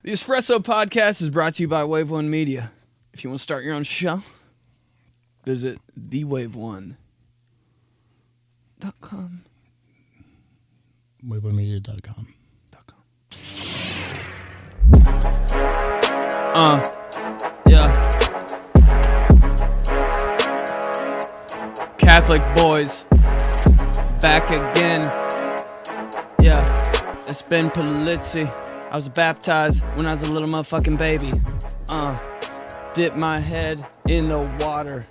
The Espresso Podcast is brought to you by Wave One Media. If you want to start your own show, visit thewave1.com. Wave1media.com. Yeah. Catholic boys, back again. Yeah, it's been 𝗵𝙧𝙚𝙚𝙚. I was baptized when I was a little motherfucking baby. Dip my head in the water.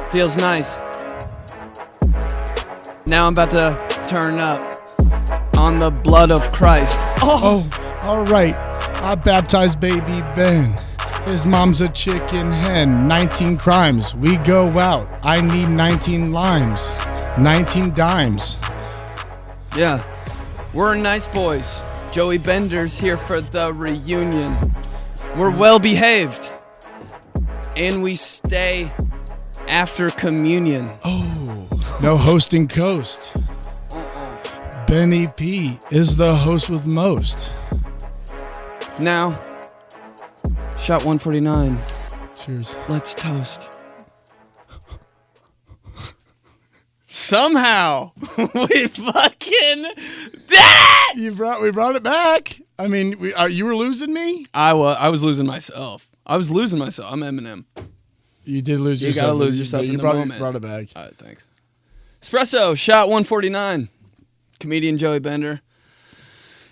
Feels nice. Now I'm about to turn up on the blood of Christ. Oh, all right. I baptized baby Ben. His mom's a chicken hen. 19 crimes. We go out. I need 19 limes. 19 dimes. Yeah, we're nice boys. Joey Bender's here for the reunion. We're well behaved. And we stay after communion. Oh, no hosting coast. Benny P is the host with most. Now, shot 149. Cheers. Let's toast. Somehow, we fucking did it! We brought it back. I mean, you were losing me? I was losing myself. I'm Eminem. You did lose yourself. You gotta lose yourself in the moment. You brought it back. All right, thanks. Espresso, shot 149. Comedian Joey Bender.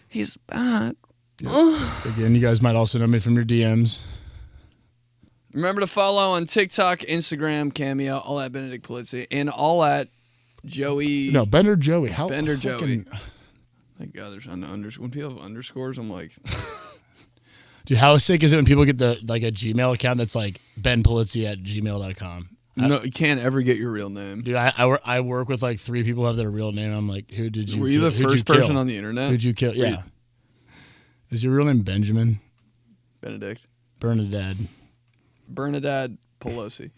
He's back. Yeah. Again, you guys might also know me from your DMs. Remember to follow on TikTok, Instagram, Cameo, all at Benedict 𝗵𝙧𝙚𝙚, and all at Joey. No, Bender Joey. How Bender fucking... Joey. Thank God there's an underscore. When people have underscores, I'm like... Dude, how sick is it when people get a Gmail account that's like benpolizzi@gmail.com? No, you can't ever get your real name. Dude, I work with like 3 people who have their real name. I'm like, who did you Were you kill? the first person on the internet? Who'd you kill? Yeah. Is your real name Benjamin? Benedict. Bernadette Pelosi.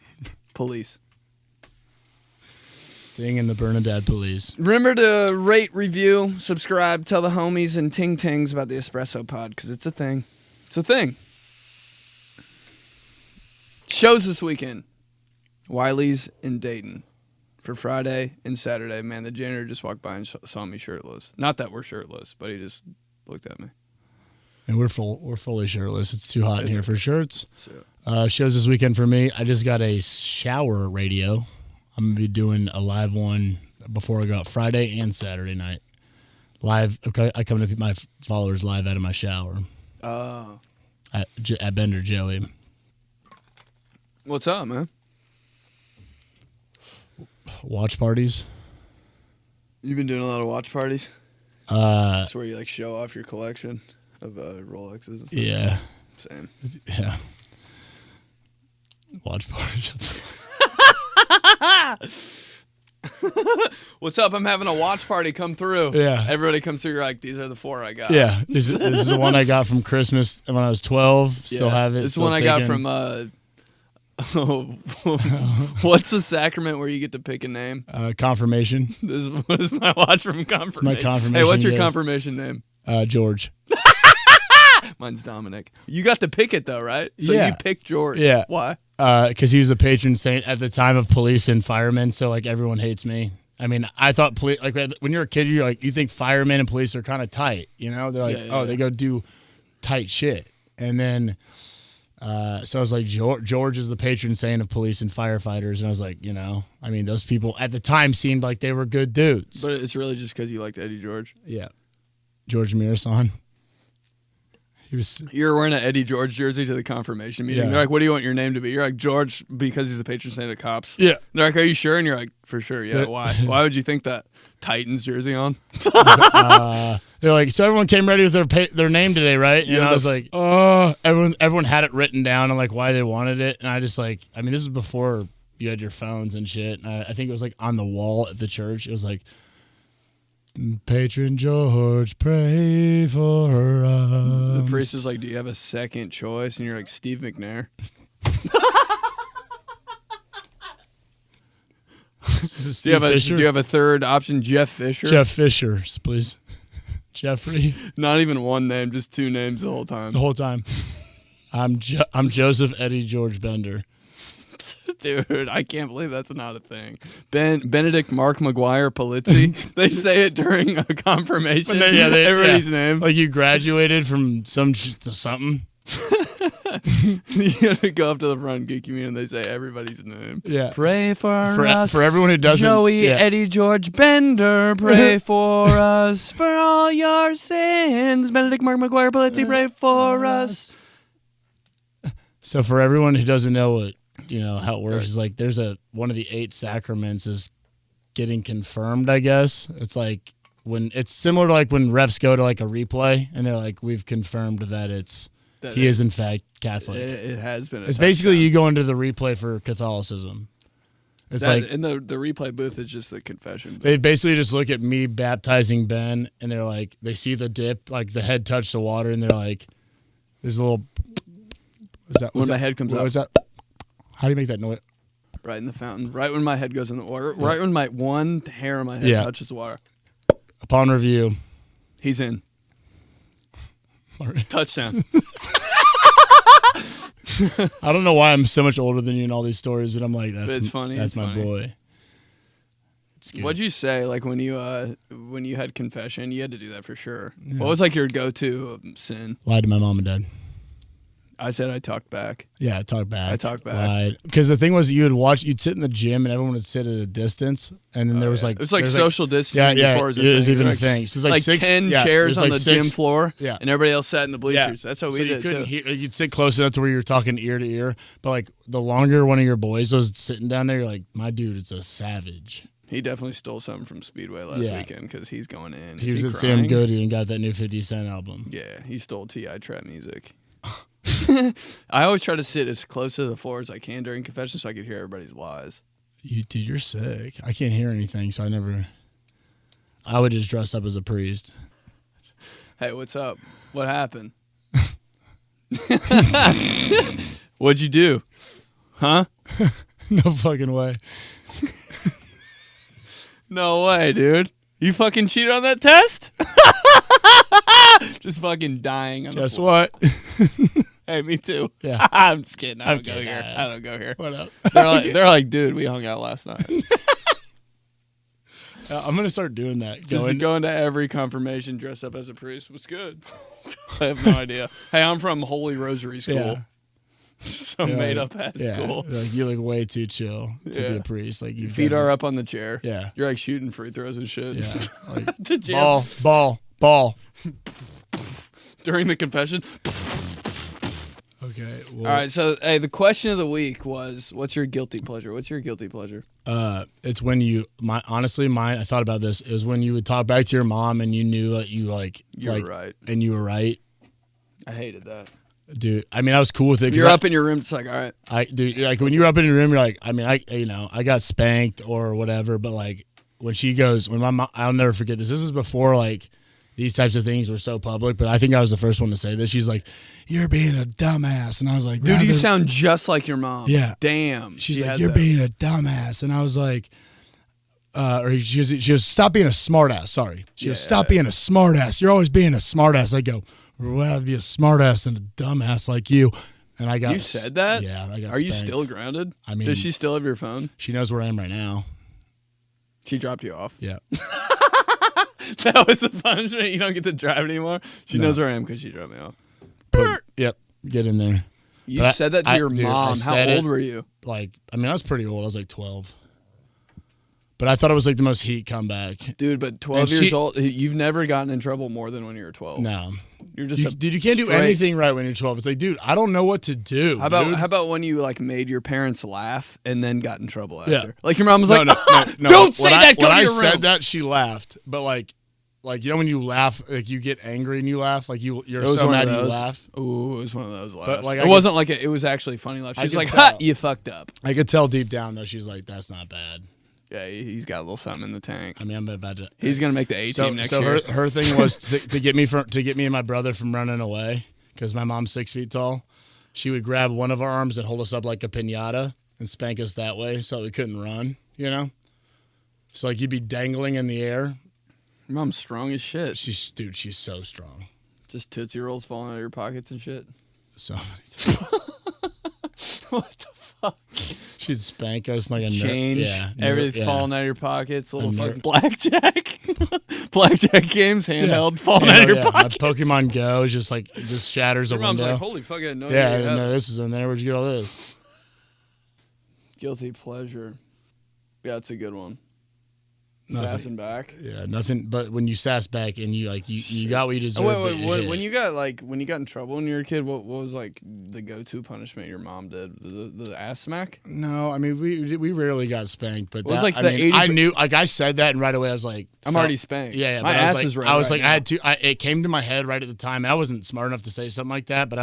Police. Staying in the Bernadette police. Remember to rate, review, subscribe, tell the homies and ting-tings about the Espresso Pod, because it's a thing. It's a thing. Shows this weekend. Wiley's in Dayton for Friday and Saturday. Man, the janitor just walked by and saw me shirtless. Not that we're shirtless, but he just looked at me. And we're fully shirtless. It's too hot in here for shirts. So. Shows this weekend for me. I just got a shower radio. I'm going to be doing a live one before I go out Friday and Saturday night. Live. Okay, I come to my followers live out of my shower. Oh. At Bender Joey. What's up, man? Watch parties. You've been doing a lot of watch parties? That's where you like show off your collection of Rolexes and stuff? Yeah. Same. Yeah. Watch parties. What's up? I'm having a watch party. Come through. Yeah. Everybody comes through. You're like, these are the 4 I got. Yeah. This is the one I got from Christmas when I was 12. Still have it. This is the one I got from... what's the sacrament where you get to pick a name? Confirmation. This is my watch from confirmation. My confirmation. Hey, what's your confirmation name? George. Mine's Dominic. You got to pick it though, right? So yeah. You picked George. Yeah. Why? Because he was the patron saint at the time of police and firemen. So like everyone hates me. I mean, I thought police, like when you're a kid, you think firemen and police are kind of tight. You know, they're like, they go do tight shit, and then. So I was like, George is the patron saint of police and firefighters. And I was like, I mean, those people at the time seemed like they were good dudes. But it's really just because you liked Eddie George? Yeah. George Mirasan. You're wearing an Eddie George jersey to the confirmation meeting. Yeah. They're like, what do you want your name to be? You're like, George, because he's the patron saint of cops. Yeah. They're like, are you sure? And you're like, for sure. Yeah. Why? Why would you think that? Titans jersey on? They're like, so everyone came ready with their name today, right? And I was like, everyone had it written down and like why they wanted it. And I just like, I mean, this is before you had your phones and shit. And I think it was like on the wall at the church. It was like, Patron George, pray for us. The priest is like, do you have a second choice? And you're like, Steve McNair. Do you have a third option, Jeff Fisher? Jeff Fisher, please. Jeffrey. Not even one name, just two names the whole time. The whole time. I'm Joseph Eddie George Bender. Dude, I can't believe that's not a thing. Benedict Mark McGwire 9 they say it during a confirmation. Everybody's name. Like you graduated from something. You have to go up to the front geeky me and they say everybody's name. Yeah. Pray for us. For everyone who doesn't. Joey Eddie George Bender, pray for us for all your sins. Benedict Mark McGwire 9 pray for us. So for everyone who doesn't know what how it works, is like there's one of the 8 sacraments is getting confirmed, I guess. It's like when it's similar to like when refs go to like a replay and they're like, we've confirmed that he is in fact Catholic. It has been. It's basically you go into the replay for Catholicism. It's like in the replay booth is just the confession booth. They basically just look at me baptizing Ben and they're like, they see the dip, like the head touch the water and they're like, there's a little. When my head comes up. What's that? How do you make that noise? Right in the fountain. Right when my head goes in the water. Right when my one hair on my head touches the water. Upon review. He's in. Touchdown. I don't know why I'm so much older than you in all these stories, but I'm like, it's funny. That's my boy. What'd you say? Like when you had confession, you had to do that for sure. Yeah. What was like your go-to sin? Lied to my mom and dad. I said I talked back. Yeah, I talked back. I talked back. Lied. Because the thing was, you'd sit in the gym and everyone would sit at a distance, and then there was like it was like social distancing. It was even a thing. So it was like 10 chairs on the gym floor. Yeah, and everybody else sat in the bleachers. That's what we did. You couldn't hear, you'd sit close enough to where you were talking ear to ear, but like the longer one of your boys was sitting down there, you're like, my dude is a savage. He definitely stole something from Speedway last weekend because he's going in. He was at Sam Goody and got that new 50 Cent album. Yeah, he stole T.I. trap music. I always try to sit as close to the floor as I can during confession so I could hear everybody's lies. Dude, you're sick. I can't hear anything, so I would just dress up as a priest. Hey, what's up? What happened? What'd you do? Huh? No fucking way. No way, dude. You fucking cheated on that test? Just fucking dying on Guess what? Hey, me too. Yeah. I'm just kidding. I don't go here. I don't go here. What up? They're like, dude, we hung out last night. I'm going to start doing that. Just going to every confirmation dressed up as a priest. What's good? I have no idea. Hey, I'm from Holy Rosary School. Yeah. Some made-up ass school. Like, you look way too chill to be a priest. Like your feet are up on the chair. Yeah. You're like shooting free throws and shit. Yeah. Like, ball. During the confession. Okay. Well, all right. So, hey, the question of the week was, "What's your guilty pleasure?" What's your guilty pleasure? It's when honestly, I thought about this. Is when you would talk back to your mom and you knew that you were right, and you were right. I hated that. Dude, I mean, I was cool with it. You're up in your room, it's like, all right. When you're up in your room, you're like, I mean, I got spanked or whatever, but like when my mom, I'll never forget this. This was before like these types of things were so public, but I think I was the first one to say this. She's like, "You're being a dumbass," and I was like, "Dude, you sound just like your mom." Yeah, damn. She's like, "You're being a dumbass," and I was like, or she goes, "Stop being a smartass." Sorry, she goes, "Stop being a smartass. You're always being a smartass." I go, "I'd rather be a smartass than a dumbass like you." And I got. You said that? Yeah, I got. Are you still grounded? I mean, does she still have your phone? She knows where I am right now. She dropped you off. Yeah. That was the punishment. You don't get to drive anymore. She knows where I am because she dropped me off. Yep. Get in there. You said that to your mom. How old were you? Like, I mean, I was pretty old. I was like 12. But I thought it was like the most heat comeback. Dude, but 12 years old, you've never gotten in trouble more than when you were 12. No. You're just dude, you can't do anything right when you're 12. It's like, dude, I don't know what to do. How about when you like made your parents laugh and then got in trouble after? Yeah. Like your mom was like, no. "Don't say that, go to your room." When I said that, she laughed. But like you know when you laugh, like you get angry and you laugh, like you're so mad you laugh. Ooh, it was one of those laughs. But like it wasn't like it was actually funny laugh. She's like, "Ha, you fucked up." I could tell deep down though. She's like, "That's not bad." Yeah, he's got a little something in the tank. I mean, I'm about to. He's gonna make the A team next year. So her thing was to get me and my brother from running away because my mom's 6 feet tall. She would grab one of our arms and hold us up like a piñata and spank us that way so we couldn't run. You know, so like you'd be dangling in the air. Your mom's strong as shit. She's so strong. Just Tootsie Rolls falling out of your pockets and shit. So many times. What the fuck? She'd spank us like a change. Yeah, everything's falling out of your pockets. Little fucking blackjack. Blackjack games, handheld, falling out of your pockets. Pokemon Go just shatters your a window. Mom's like, holy fuck, I didn't know. Yeah, I didn't know this was in there. Where'd you get all this? Guilty pleasure. Yeah, it's a good one. Sassing back. Yeah, nothing. But when you sass back and you got what you deserved. When you got in trouble when you were a kid, what was like the go-to punishment your mom did? The ass smack? No, I mean we rarely got spanked, but I knew I said that and right away I was like, I'm already spanked. Yeah, my ass is red. I was like, now. I had to. It came to my head right at the time. I wasn't smart enough to say something like that, but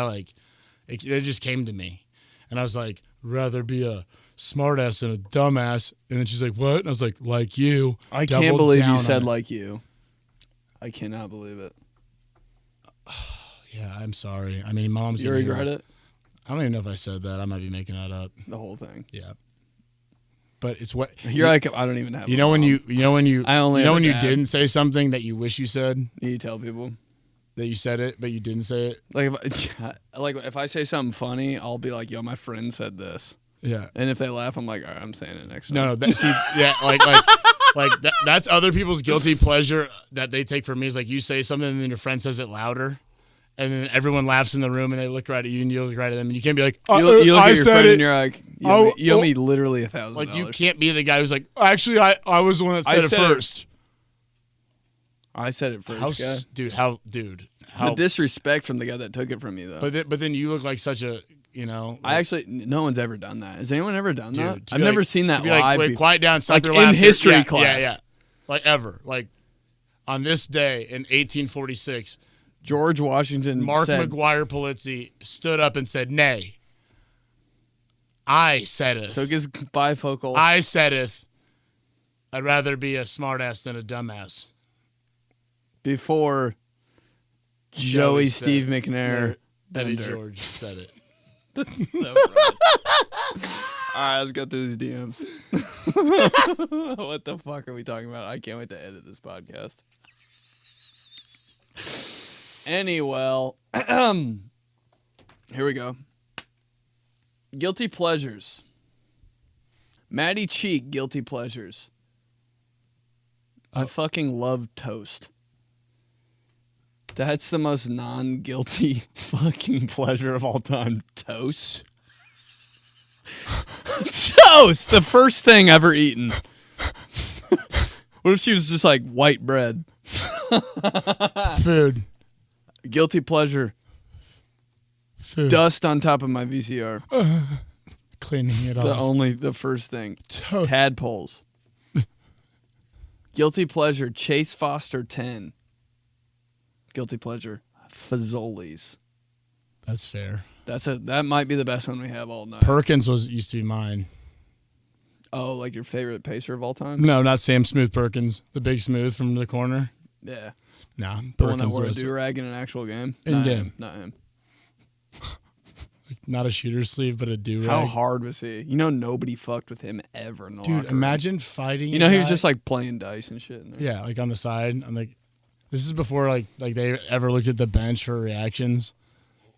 it just came to me, and I was like, rather be a smartass and a dumbass. And then she's like, what? And I was like you. I can't believe you said like you. I cannot believe it. Yeah, I'm sorry. I mean, Mom's. You regret it? I don't even know if I said that. I might be making that up. The whole thing. Yeah. But it's what you're like. I don't even have. You know when you didn't say something that you wish you said. You tell people that you said it, but you didn't say it. If I say something funny, I'll be like, "Yo, my friend said this." Yeah. And if they laugh, I'm like, all right, I'm saying it next time. No, that's other people's guilty pleasure that they take from me is like you say something and then your friend says it louder. And then everyone laughs in the room and they look right at you and you look right at them. And you can't be like, you look at your friend and you're like, you owe me literally $1,000. Like, you can't be the guy who's like, actually, I was the one that said it first. I said it first, Dude. The disrespect from the guy that took it from you, though. But then you look like such a, no one's ever done that. Has anyone ever done that? I've never seen that live. Like, quiet down, stop their in laughter. History class. Yeah. Like, ever. Like, on this day in 1846, George Washington Mark McGwire 𝗏𝙗 stood up and said, nay, I saideth. Took his bifocal. I saideth, I'd rather be a smartass than a dumbass. Before Joey Steve McNair Eddie George said it. That's so right. All right, let's go through these DMs. What the fuck are we talking about? I can't wait to edit this podcast. Anyway, here we go. Guilty pleasures. Maddie Cheek, guilty pleasures. I fucking love toast. That's the most non-guilty fucking pleasure of all time. Toast. Toast! The first thing ever eaten. What if she was just like white bread? Food. Guilty pleasure. Food. Dust on top of my VCR. Cleaning it off. The first thing. Tadpoles. Guilty pleasure. Chase Foster 10. Guilty pleasure. Fazoli's. That's fair. That might be the best one we have all night. Perkins used to be mine. Oh, like your favorite pacer of all time? No, not Sam Smooth Perkins. The big smooth from the corner. Yeah. Nah, the one that wore a do-rag in an actual game? In game. Not him. Like, not a shooter's sleeve, but a do-rag. How hard was he? Nobody fucked with him ever in the locker room. Imagine fighting he was just like playing dice and shit. Yeah, like on the side. I'm like, this is before like they ever looked at the bench for reactions.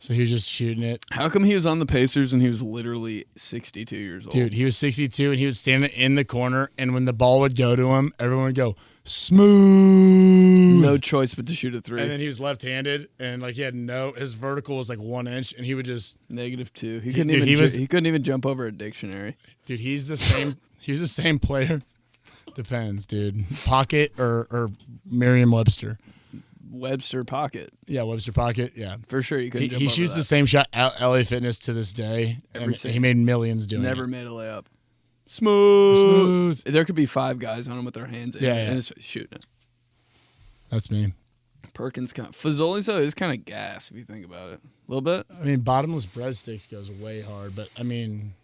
So he was just shooting it. How come he was on the Pacers and he was literally 62 years old? Dude, he was 62 and he would stand in the corner, and when the ball would go to him, everyone would go, smooth. No choice but to shoot a three. And then he was left-handed, and like his vertical was like 1 inch, and he would just -2. He couldn't even jump over a dictionary. Dude, he's the same. He was the same player. Depends, dude. Pocket or Merriam-Webster. Webster Pocket. Yeah, Webster Pocket. Yeah, for sure. He shoots the same shot at LA Fitness to this day, and he made millions doing it. Never made a layup. Smooth. There could be 5 guys on him with their hands in and it's shooting it. That's me. Perkins Fazoli's though is kind of gas if you think about it. A little bit. I mean, bottomless breadsticks goes way hard, but I mean,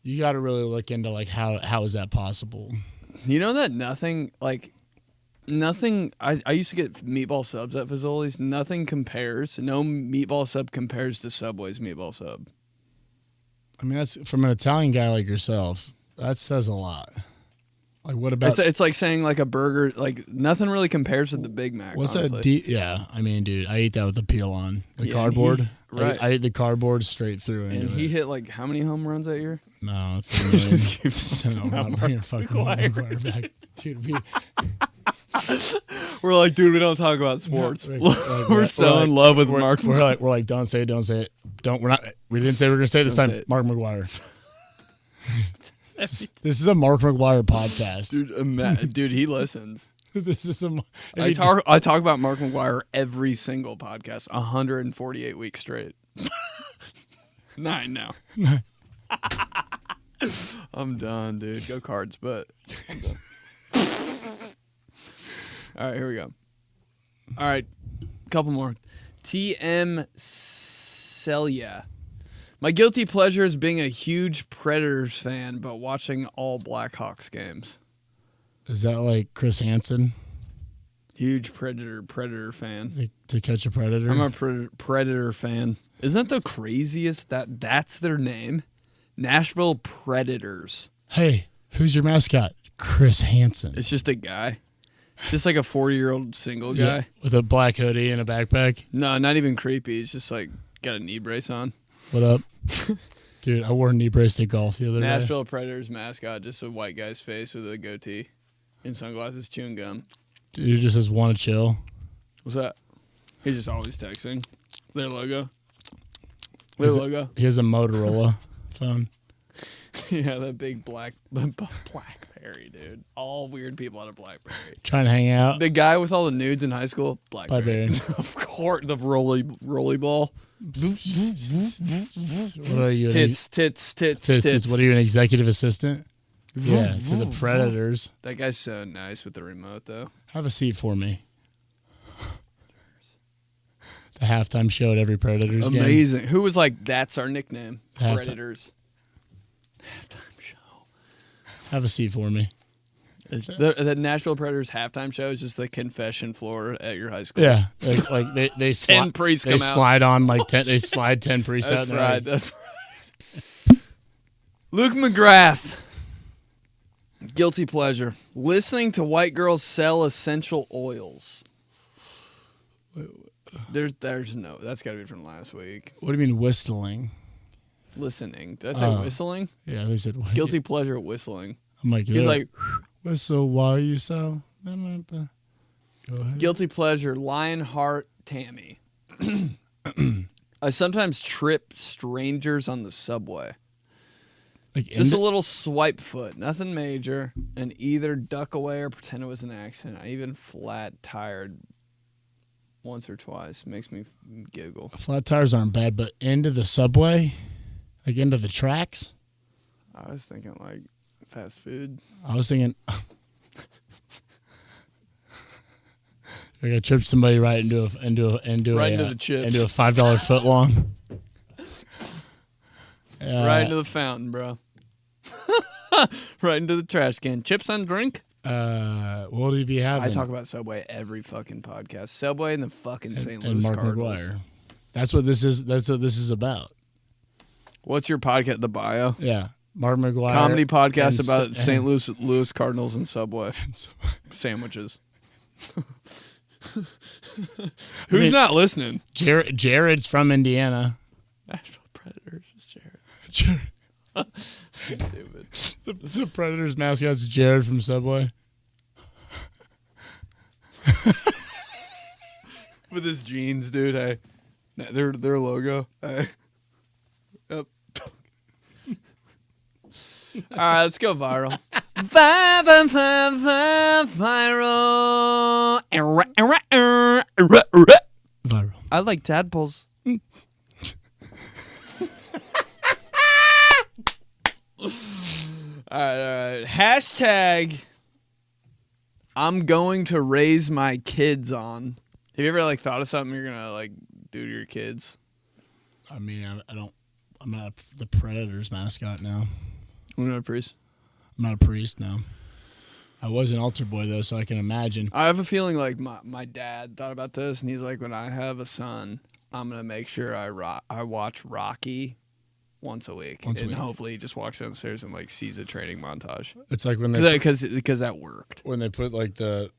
you got to really look into like how is that possible? You know that nothing. I used to get meatball subs at Fazoli's. Nothing compares. No meatball sub compares to Subway's meatball sub. I mean, that's from an Italian guy like yourself. That says a lot. Like what about? It's like saying like a burger. Like nothing really compares to the Big Mac. What's honestly. that? Yeah, I mean, dude, I ate that with the peel on the cardboard. Right. I ate the cardboard straight through. And he hit like how many home runs that year? No, So I'm not bringing fucking Mark McGwire back, dude. We're like, dude, we don't talk about sports. We're so in love with Mark. We're like, don't say it. We didn't say we were gonna say it this time. Mark McGwire. This is a Mark McGwire podcast, dude. He listens. This is I talk about Mark McGwire every single podcast, 148 weeks straight. 9 now. I'm done, dude. Go Cards, but I'm done. All right, here we go. All right, couple more. TM 𝙏𝙬𝙚𝙚𝙚. My guilty pleasure is being a huge Predators fan, but watching all Blackhawks games. Is that like Chris Hansen? Huge Predator fan. Like, to catch a predator? I'm a Predator fan. Isn't that the craziest that's their name? Nashville Predators. Hey, who's your mascot? Chris Hansen. It's just a guy. It's just like a 40-year-old single guy. Yeah, with a black hoodie and a backpack. No, not even creepy. It's just like got a knee brace on. What up? Dude, I wore a knee brace to golf the other day. Nashville Predators mascot, just a white guy's face with a goatee and sunglasses chewing gum. Dude, he just says, want to chill. What's that? He's just always texting. Their logo. Logo. He has a Motorola phone. Yeah, that big Blackberry, dude. All weird people out of Blackberry. Trying to hang out. The guy with all the nudes in high school, Blackberry. Of course, the rolly ball. What are you? Tits. What are you, an executive assistant? Yeah, to the Predators. That guy's so nice with the remote, though. Have a seat for me. The halftime show at every Predators game. Amazing. Who was like, that's our nickname, Predators. Halftime show. Have a seat for me. The Nashville Predators halftime show is just the confession floor at your high school. Yeah, like they 10 priests come out. Slide on like 10. They slide 10 priests out. That's right. Luke McGrath. Guilty pleasure. Listening to white girls sell essential oils. There's no. That's got to be from last week. What do you mean whistling? Listening. Did I say whistling? Yeah, they said guilty pleasure at whistling. I'm like, he's like, whistle while you sell. Go ahead. Guilty pleasure. Lionheart Tammy. I sometimes trip strangers on the subway. Like just a little swipe foot, nothing major, and either duck away or pretend it was an accident. I even flat tired once or twice. Makes me giggle. Flat tires aren't bad, but into the subway, like into the tracks. I was thinking like fast food. I was thinking I gotta trip somebody right into the chips. into a $5 foot long. Right into the fountain, bro. Right into the trash can. Chips on drink? What will you be having? I talk about Subway every fucking podcast. Subway and the fucking St. Louis and Mark Cardinals. McGwire. That's what this is about. What's your podcast? The bio? Yeah. Mark McGwire. Comedy podcast about St. Louis Cardinals and Subway. Sandwiches. Who's not listening? Jared's from Indiana. Nashville Predators is Jared. Stupid. The Predators mascot's Jared from Subway. With his jeans, dude. Hey, their logo. Hey. Yep. All right, let's go viral. Viral. I like tadpoles. All right. Hashtag I'm going to raise my kids on. Have you ever like thought of something you're gonna like do to your kids? I mean, I'm not the Predators mascot now. You're not a priest? I'm not a priest now. I was an altar boy though, so I can imagine. I have a feeling like my dad thought about this, and he's like, when I have a son, I'm gonna make sure I watch Rocky once a week. And hopefully he just walks downstairs and like sees a training montage. It's like when they because that worked. When they put like the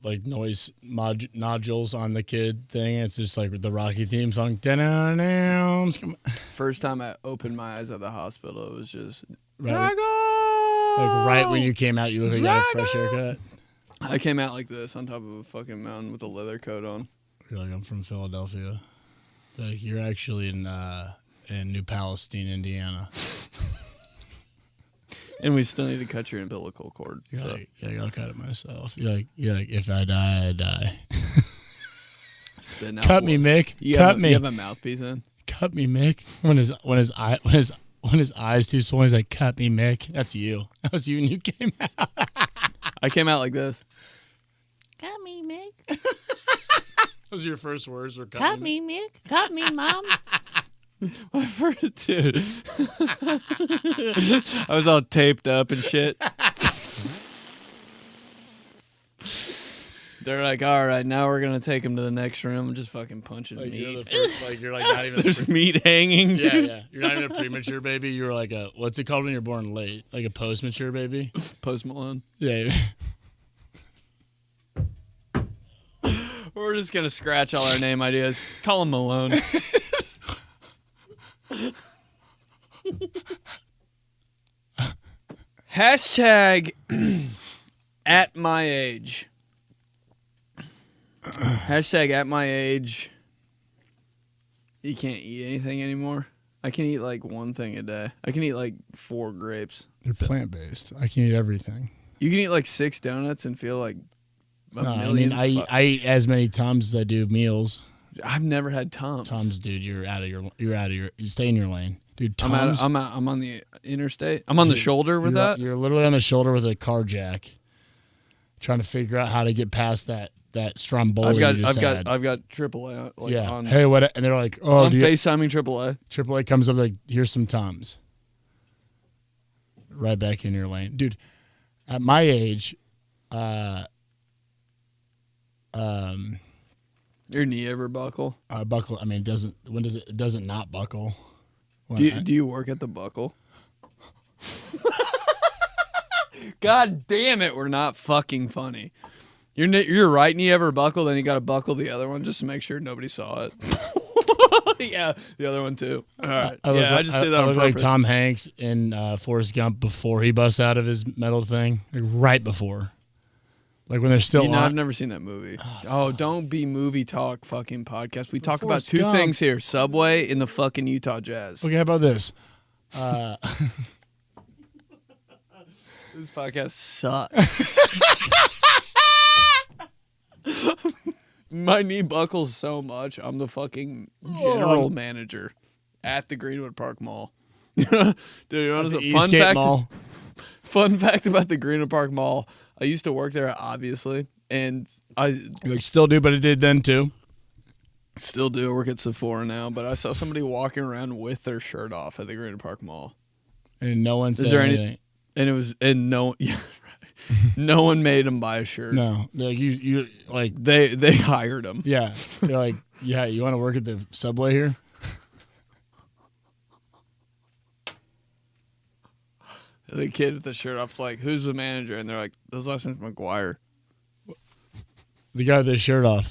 like noise nodules on the kid thing, it's just like the Rocky theme song. First time I opened my eyes at the hospital, it was just like right when you came out, you looked like you got a fresh haircut. I came out like this on top of a fucking mountain with a leather coat on. You're like, I'm from Philadelphia. Like, you're actually in New Palestine, Indiana. And we still need to cut your umbilical cord. You're like, yeah, I'll cut it myself. You're like, if I die, I die. Spitting out cut me, Mick. Cut me. You have a mouthpiece in? Cut me, Mick. When his eyes too swollen, he's like, cut me, Mick. That's you. That was you when you came out. I came out like this. Cut me, Mick. Those are your first words. Cut me, Mick. Cut me, Mom. My first dude. I was all taped up and shit. They're like, all right, now we're gonna take him to the next room and just fucking punching like meat. You're like not even. There's meat hanging. Yeah, yeah. You're not even a premature baby. You're like a what's it called when you're born late? Like a post-mature baby. Post Malone. Yeah. We're just gonna scratch all our name ideas. Call him Malone. Hashtag at my age. Hashtag at my age. You can't eat anything anymore. I can eat like one thing a day. I can eat like 4 grapes. You're plant-based. I can eat everything. You can eat like 6 donuts and feel like a no, million. I mean, I eat as many Tums as I do meals. I've never had Tums. Tums, dude, you stay in your lane. Dude, Tums. I'm on the interstate. I'm on the shoulder with that. You're literally on the shoulder with a car jack, trying to figure out how to get past that Stromboli. I've got AAA. Like, yeah. On, hey, what? And they're like, oh, I'm FaceTiming AAA. AAA comes up like, here's some Tums. Right back in your lane, dude. At my age, your knee ever buckle? Buckle. I mean, it doesn't not buckle. Do you work at the Buckle? God damn it, we're not fucking funny. Your right knee ever buckle, then you got to buckle the other one just to make sure nobody saw it. Yeah, the other one too. All right. I just did that on purpose. Like Tom Hanks in Forrest Gump before he busts out of his metal thing, like right before. Like when they're still I've never seen that movie. Oh, don't be movie talk fucking podcast. We talk about Forrest 2 Gump. things here. Subway and the fucking Utah Jazz. Okay, how about this? This podcast sucks. My knee buckles so much. I'm the fucking general manager at the Greenwood Park Mall. Dude, you know what's a fun fact about the Greenwood Park Mall? I used to work there, obviously, and You still do, but it did then too. Still do. I work at Sephora now, but I saw somebody walking around with their shirt off at the Greenwood Park Mall, and no one said anything. No one made them buy a shirt. No, like you like they hired them. Yeah, they're like, yeah, you want to work at the Subway here? The kid with the shirt off, like, who's the manager? And they're like, those last name's McGwire. The guy with his shirt off.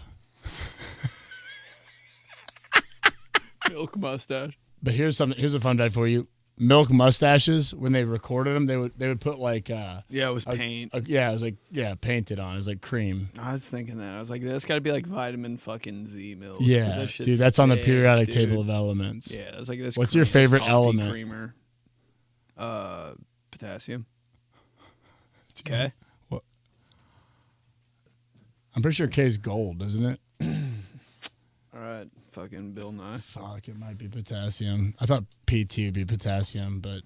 Milk mustache. But here's a fun fact for you. Milk mustaches, when they recorded them, they would put like it was paint. It was like painted on. It was like cream. I was thinking that. I was like, that's got to be like vitamin fucking Z milk. Yeah, dude, that's on the periodic table of elements. Yeah, it's like this. What's your favorite element? Creamer. Potassium. Okay. What? I'm pretty sure K is gold, isn't it? All right, fucking Bill Nye. Fuck, it might be potassium. I thought PT would be potassium, but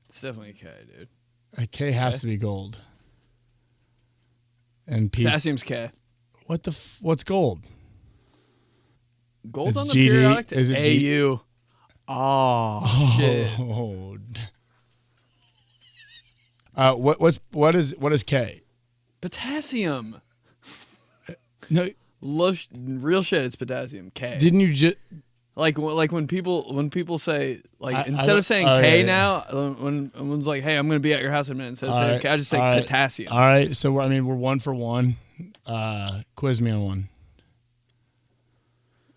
it's definitely K, dude. K has to be gold. And potassium's K. What's gold? Gold it's on the GD, periodic is it AU. Oh shit. What is K? Potassium. No, real shit. It's potassium. K. Didn't you just? Like when people say like instead of saying K now, when someone's like, "Hey, I'm going to be at your house in a minute," instead of saying K, I just say potassium. All right, so we're 1 for 1. Quiz me on one.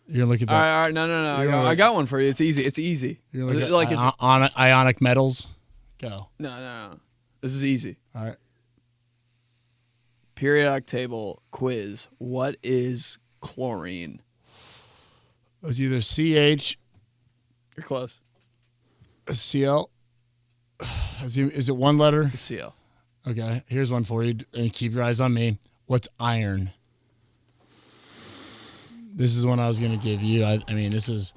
You're gonna look at that. All right, no. I got one for you. It's easy. You're gonna look at ionic metals. Go. No. This is easy. All right. Periodic table quiz. What is chlorine? It's either CH. You're close. Cl. Is it one letter? It's Cl. Okay. Here's one for you, and keep your eyes on me. What's iron? This is one I was going to give you. I mean, this is.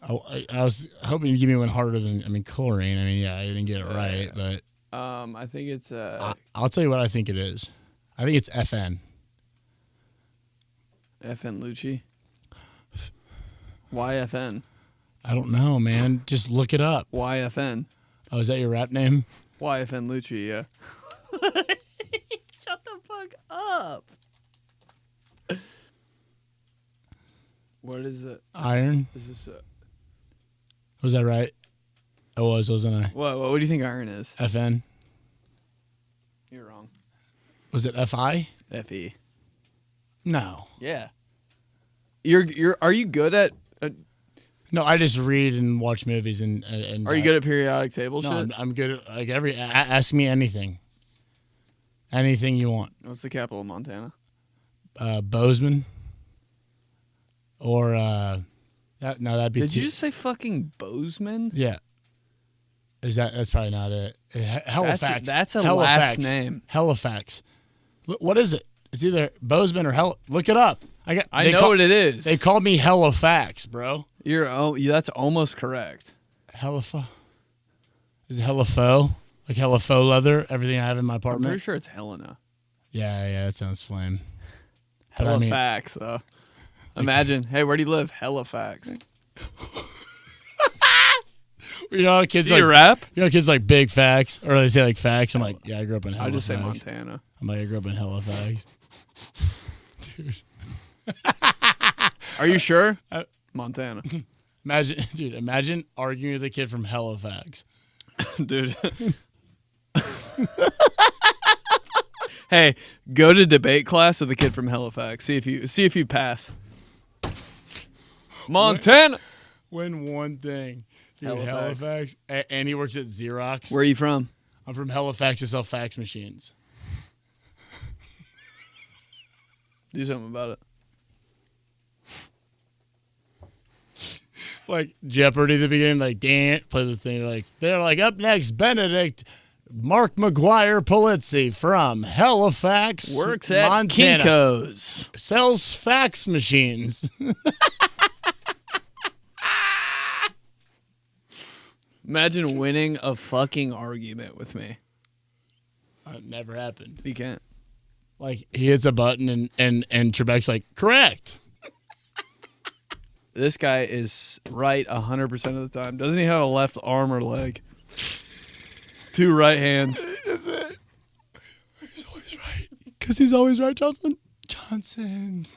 I was hoping you'd give me one harder than chlorine. I mean, yeah, I didn't get it right, but. I think it's. I'll tell you what I think it is. I think it's FN. FN 𝙦𝙚𝙚. Why FN? I don't know, man. Just look it up. Why FN? Oh, is that your rap name? Why FN 𝙦𝙚𝙚? Yeah. Shut the fuck up. What is it? Iron. Is this Was that right? I was, wasn't I? What do you think iron is? FN. You're wrong. Was it FI? FE. No. Yeah. Are you good at? No, I just read and watch movies and Are you good at periodic table no, shit? I'm good at like ask me anything. Anything you want. What's the capital of Montana? Bozeman. Or that'd be. Did you just say fucking Bozeman? Yeah. That's probably not it. Halifax. That's a Halifax. last name. Halifax. What is it? It's either Bozeman or Look it up. I know what it is. They called me Halifax, bro. That's almost correct. Is it Helifo? Like Helifo leather? Everything I have in my apartment? I'm pretty sure it's Helena. Yeah, that sounds flame. Halifax, though. Imagine, hey, where do you live? Halifax. You know, kids do you rap? You know, kids like big facts, or they say like facts. I'm like, yeah, I grew up in Halifax. I just say Montana. I'm like, I grew up in Halifax. Dude. Are you sure? Montana. Imagine arguing with a kid from Halifax. Dude. Hey, go to debate class with a kid from Halifax. See if you pass. Montana. Win one thing. Dude, Halifax. And he works at Xerox. Where are you from? I'm from Halifax to sell fax machines. Do something about it. Like Jeopardy at the beginning, like Dan play the thing. Like they're like up next, Benedict Mark McGwire 𝗏𝙗 from Halifax, works at Montana. Kinko's, sells fax machines. Imagine winning a fucking argument with me. It never happened. You can't. Like he hits a button and Trebek's like, correct. This guy is right 100% of the time. Doesn't he have a left arm or leg? 2 right hands. That's it. He's always right. Because he's always right, Johnson. Johnson.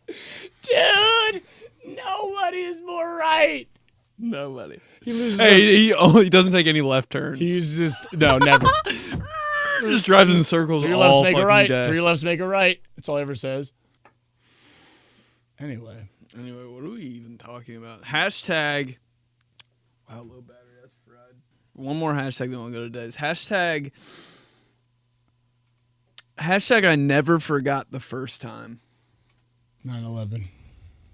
Dude, nobody is more right. Nobody. He doesn't take any left turns. He's just never. Just drives in circles 3 all lefts make fucking a right. day. 3 lefts make a right. That's all he ever says. Anyway, what are we even talking about? Hashtag. Wow, low battery. That's fried. One more hashtag, then we'll go to days. Hashtag. I never forgot the first time. 9/11.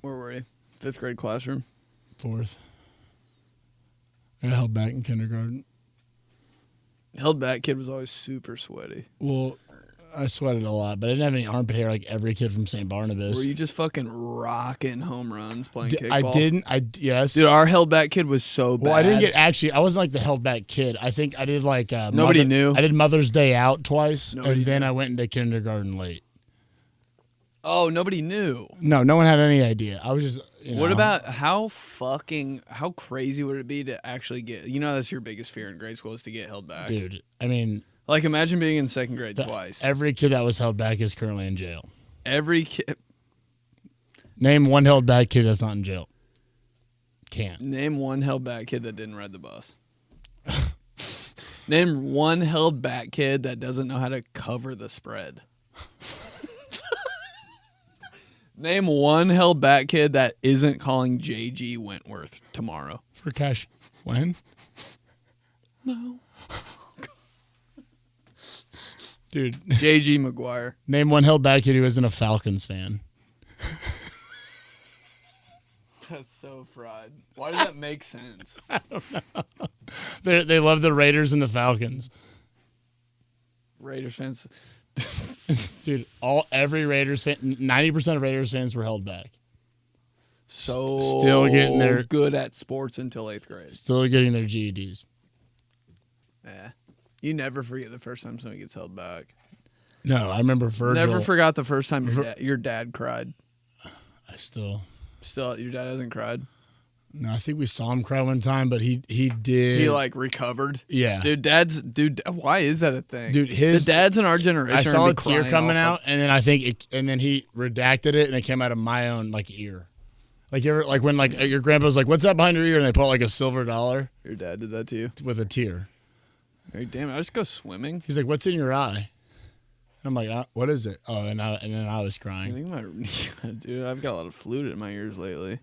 Where were you? 5th grade classroom. 4th. I got held back in kindergarten. Held back kid was always super sweaty. Well, I sweated a lot, but I didn't have any armpit hair like every kid from St. Barnabas. Were you just fucking rocking home runs playing kickball? I didn't. Yes. Dude, our held back kid was so bad. Well, I didn't I wasn't like the held back kid. I think I did like nobody knew. I did Mother's Day out twice, Nobody and then knew. I went into kindergarten late. Oh, nobody knew. No one had any idea. I was just. What about how crazy would it be to actually get? That's your biggest fear in grade school is to get held back. Dude, I mean, like imagine being in 2nd grade twice. Every kid that was held back is currently in jail. Every kid. Name one held back kid that's not in jail. Can't. Name one held back kid that didn't ride the bus. Name one held back kid that doesn't know how to cover the spread. Name one held back kid that isn't calling J.G. Wentworth tomorrow. For cash. When? No. Dude. J.G. McGwire. Name one held back kid who isn't a Falcons fan. That's so fried. Why does that make sense? I don't know. They love the Raiders and the Falcons. Raiders fans. Dude, every Raiders fan, 90% of Raiders fans were held back. Still getting their good at sports until 8th grade. Still getting their GEDs. Yeah. You never forget the first time somebody gets held back. No, I remember Virgil. Never forgot the first time your dad cried. Still, your dad hasn't cried? No, I think we saw him cry one time, but he did. He like recovered. Yeah, dude. Why is that a thing? Dude, the dads in our generation. I saw a tear coming out, and then and then he redacted it, and it came out of my own like ear. Like when your grandpa's like, "What's that behind your ear?" and they put like a silver dollar. Your dad did that to you with a tear. Hey, damn it! I just go swimming. He's like, "What's in your eye?" I'm like, "What is it?" Oh, and then I was crying. I think dude, I've got a lot of fluid in my ears lately.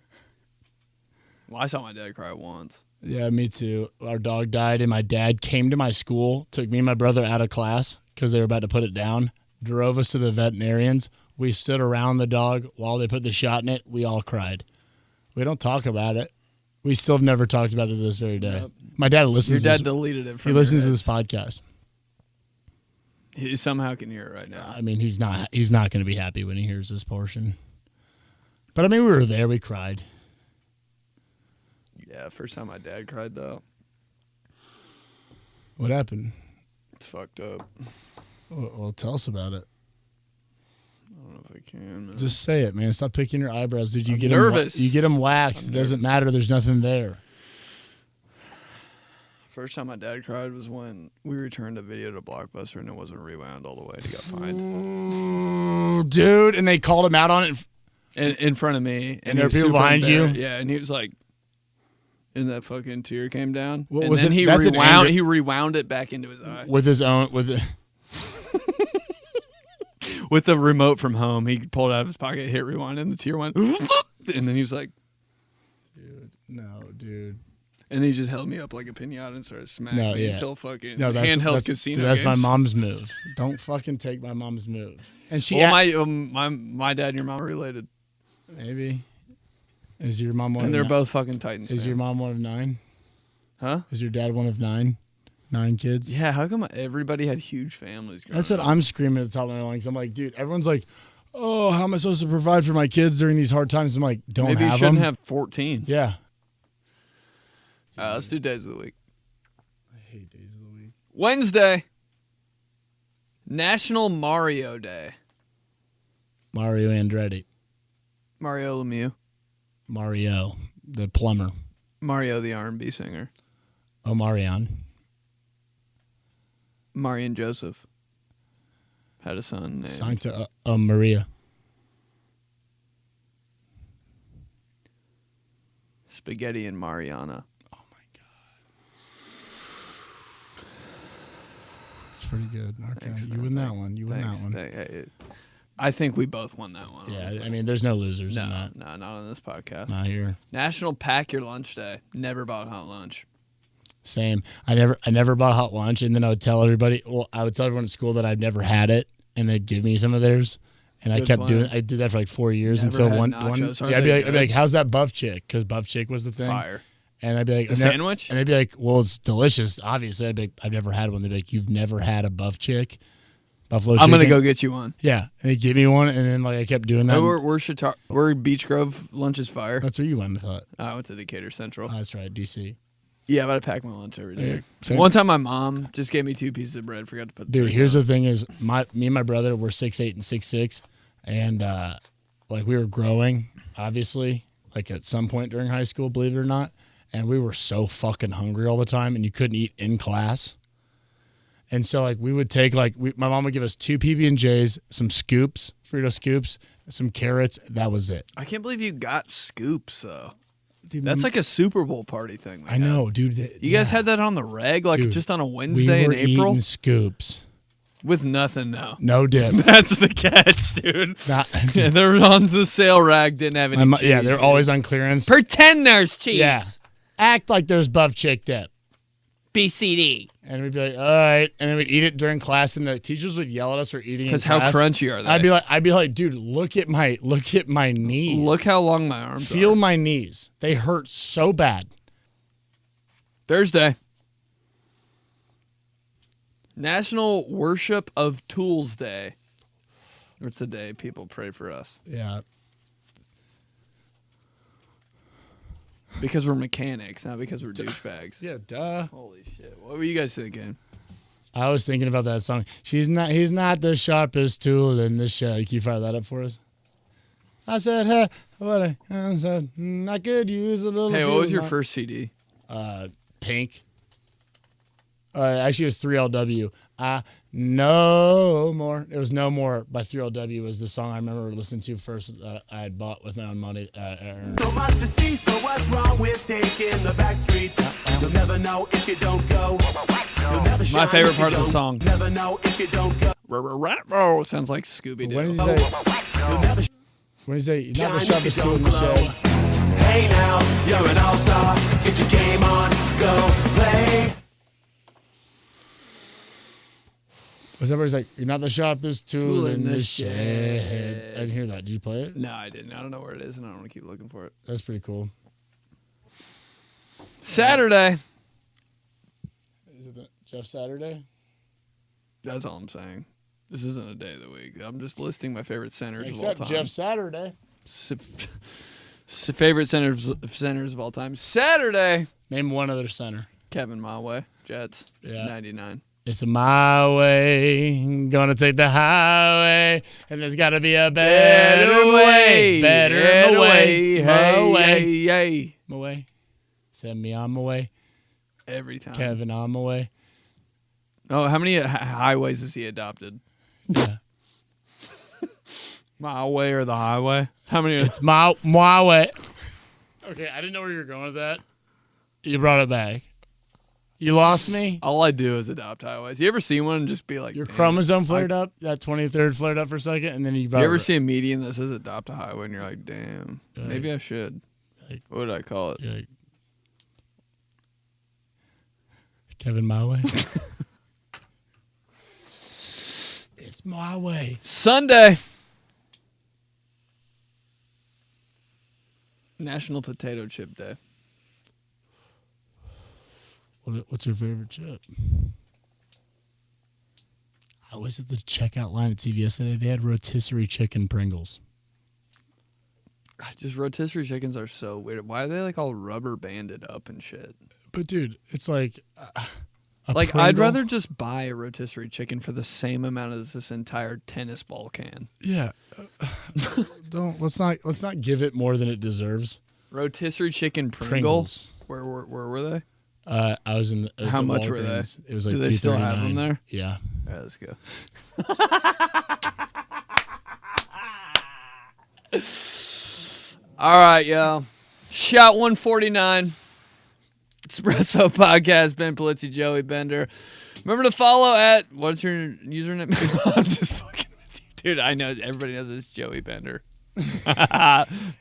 Well, I saw my dad cry once. Yeah, me too. Our dog died, and my dad came to my school, took me and my brother out of class because they were about to put it down, drove us to the veterinarians. We stood around the dog while they put the shot in it. We all cried. We don't talk about it. We still have never talked about it to this very day. Yep. My dad listens. Your dad deleted it from He listens to this podcast. He somehow can hear it right now. I mean, he's not going to be happy when he hears this portion. But I mean, we were there. We cried. Yeah, first time my dad cried, though. What happened? It's fucked up. Well, tell us about it. I don't know if I can, man. Just say it, man. Stop picking your eyebrows. Did you I'm get nervous. You get them waxed. It doesn't matter. There's nothing there. First time my dad cried was when we returned a video to Blockbuster and it wasn't rewound all the way. He got fined. Ooh, dude, and they called him out on it in front of me. And there are people behind you? Yeah, and he was like, and that fucking tear came down. What and was then it? He rewound it back into his eye. With his own, with the remote from home. He pulled it out of his pocket, hit rewind, and the tear went, and then he was like, dude. And he just held me up like a pinata and started smacking me until fucking handheld casino That's games. my mom's move. Don't fucking take my mom's move. And she, my dad and your mom are related. Maybe. Is your mom one? And they're both fucking Titans. Is your mom one of 9? Huh? Is your dad one of 9? 9 kids? Yeah. How come everybody had huge families? That's what I'm screaming at the top of my lungs. I'm like, dude, everyone's like, oh, how am I supposed to provide for my kids during these hard times? I'm like, don't have them. Maybe you shouldn't have 14. Yeah. Let's do days of the week. I hate days of the week. Wednesday, National Mario Day. Mario Andretti. Mario Lemieux. Mario, the plumber. Mario, the R&B singer. Omarion. Marion Joseph had a son named Sancta Maria. Spaghetti and Mariana. It's pretty good. Okay. Thanks, you win that one. You win that one. I think we both won that one. Yeah, honestly. I mean, there's no losers in that. No, not on this podcast. Not here. National Pack Your Lunch Day. Never bought hot lunch. Same. I never bought hot lunch, and then I would tell everybody. Well, I would tell everyone at school that I'd never had it, and they'd give me some of theirs. And I kept doing it. I did that for like 4 years until one. Yeah, I'd be like, how's that buff chick? Because buff chick was the thing. Fire. And I'd be like, a sandwich? And they'd be like, well, it's delicious. Obviously, I'd be like, I've never had one. They'd be like, you've never had a buff chick? Buffalo chicken? I'm going to go get you one. Yeah. And they give me one, and then like I kept doing that. We're Beach Grove. Lunch is fire. That's where you went, I thought. I went to Decatur Central. Oh, that's right, D.C. Yeah, but I pack my lunch every day. One time my mom just gave me 2 pieces of bread. Forgot to put Dude, here's the thing is, me and my brother were 6'8" and 6'6", and like we were growing, obviously, like at some point during high school, believe it or not. And we were so fucking hungry all the time, and you couldn't eat in class. And so like we would take my mom would give us 2 PB&Js, some scoops, Frito scoops, some carrots. That was it. I can't believe you got scoops though. Dude, That's like a Super Bowl party thing. I know, dude. You guys had that on the reg, like Dude, just on a Wednesday in we were April? eating scoops. With nothing now. No dip. That's the catch, dude. Yeah, they're on the sale rack, didn't have any cheese. Yeah, they're always on clearance. Pretend there's cheese. Yeah. Act like there's buff chick dip. BCD. And we'd be like, all right. And then we'd eat it during class, and the teachers would yell at us for eating it. Because how crunchy are they? I'd be like, dude, look at my knees. Look how long my arms are. Feel my knees. They hurt so bad. Thursday. National Worship of Tools Day. It's the day people pray for us. Yeah. Because we're mechanics, not because we're douchebags. Yeah, duh. Holy shit. What were you guys thinking? I was thinking about that song. He's not the sharpest tool in the shed. Can you fire that up for us? I said, hey, I said, I could use a little. Hey, what was your first CD? Pink. Actually, it was 3LW. No More. It was No More by 3LW was the song I remember listening to first I had bought with my own money. So much to see, so what's wrong with taking the back streets? You'll never know if you don't go. My favorite part of the song. Never know if you don't go. Oh, sounds like Scooby-Doo. When did he say, you're not the sharpest tool in the shed? Hey now, you're an all-star. Get your game on, go play. Was everybody's like, you're not the sharpest tool in the shed. I didn't hear that. Did you play it? No, I didn't. I don't know where it is, and I don't want to keep looking for it. That's pretty cool. Saturday. Is it Jeff Saturday? That's all I'm saying. This isn't a day of the week. I'm just listing my favorite centers of all Except time. Jeff Saturday. Favorite centers of all time. Saturday. Name one other center. Kevin Mileway, Jets. Yeah. 99. It's my way, gonna take the highway, and there's gotta be a better way. Better way. My way. My way. Send me on my way. Every time. Kevin on my way. Oh, how many highways has he adopted? Yeah. My way or the highway? How many? It's my way. Okay, I didn't know where you were going with that. You brought it back. You lost me. All I do is adopt highways. You ever see one and just be like, your chromosome flared up, that 23rd flared up for a second, and then you brought You ever see a median that says adopt a highway and you're like, damn, Like- maybe I should. like- What would I call it? like, Kevin my way. It's my way. Sunday. National Potato Chip Day. What's your favorite chip? I was at the checkout line at CVS today. They had rotisserie chicken Pringles. Just rotisserie chickens are so weird. Why are they like all rubber banded up and shit? But dude, it's like Like Pringle? I'd rather just buy a rotisserie chicken for the same amount as this entire tennis ball can. Yeah. Let's not give it more than it deserves. Rotisserie chicken Pringle. Pringles. Where were they? I was in. It was How at much were they? Walgreens. It was like Do they still have them $2.39. there? Yeah. All right, let's go. All right, y'all. Shot 149. Espresso Podcast. Ben 𝗵𝙧, Joey Bender. Remember to follow at, what's your username? I'm just fucking with you. Dude, I know. Everybody knows it's Joey Bender.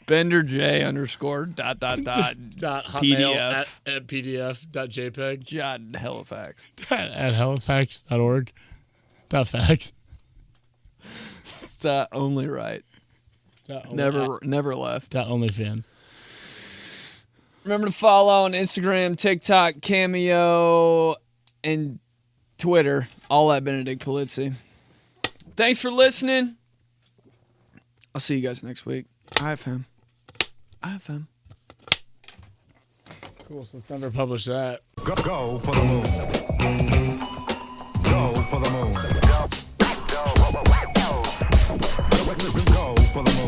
Bender J _ dot Hotmail PDF. at pdf.jpg. Jot Halifax. at halifax.org. .fax. That only right. Never left. .onlyfans. Remember to follow on Instagram, TikTok, Cameo, and Twitter. All at Benedict 𝗵𝙧. Thanks for listening. I'll see you guys next week. All right, fam. Cool, so let's never publish that. Go for the moon. Go for the moon. Go for the moon. Go for the moon.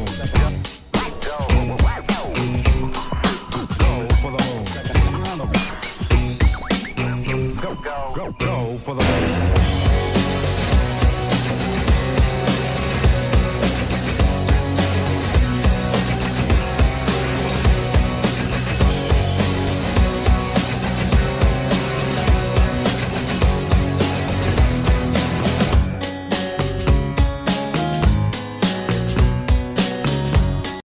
Go for the moon.